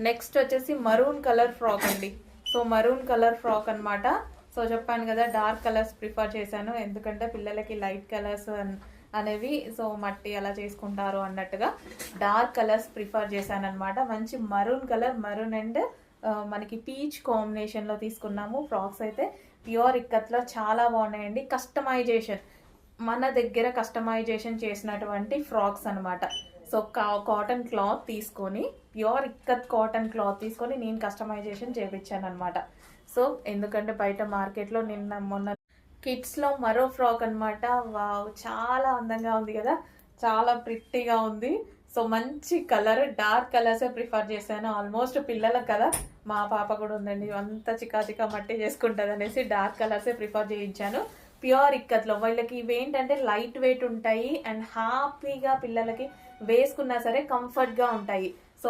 Next వచ్చేసి maroon colour frock అండి. So maroon colour frock అనమాట. సో చెప్పాను కదా డార్క్ కలర్స్ ప్రిఫర్ చేశాను, ఎందుకంటే పిల్లలకి లైట్ కలర్స్ అనేవి సో మట్టి అలా చేసుకుంటారు అన్నట్టుగా డార్క్ కలర్స్ ప్రిఫర్ చేశాను అనమాట. మంచి మరూన్ కలర్, మరూన్ అండ్ మనకి పీచ్ కాంబినేషన్లో తీసుకున్నాము. ఫ్రాక్స్ అయితే ప్యూర్ ఇక్కత్లో చాలా బాగున్నాయండి. కస్టమైజేషన్ మన దగ్గర కస్టమైజేషన్ చేసినటువంటి ఫ్రాక్స్ అనమాట. సో కాటన్ క్లాత్ తీసుకొని, ప్యూర్ ఇక్కత్ కాటన్ క్లాత్ తీసుకొని నేను కస్టమైజేషన్ చేయించాను అనమాట. సో ఎందుకంటే బయట మార్కెట్లో మొన్న కిడ్స్లో మరో ఫ్రాక్ అనమాట. వావ్, చాలా అందంగా ఉంది కదా, చాలా ప్రిట్టిగా ఉంది. సో మంచి కలర్, డార్క్ కలర్సే ప్రిఫర్ చేశాను. ఆల్మోస్ట్ పిల్లలకు కదా, మా పాప కూడా ఉందండి, అంత చికా మట్టి చేసుకుంటుంది అనేసి డార్క్ కలర్సే ప్రిఫర్ చేయించాను. ప్యూర్ ఇక్కత్లో వీళ్ళకి ఇవేంటంటే లైట్ వెయిట్ ఉంటాయి అండ్ హ్యాపీగా పిల్లలకి వేసుకున్నా సరే కంఫర్ట్గా ఉంటాయి. సో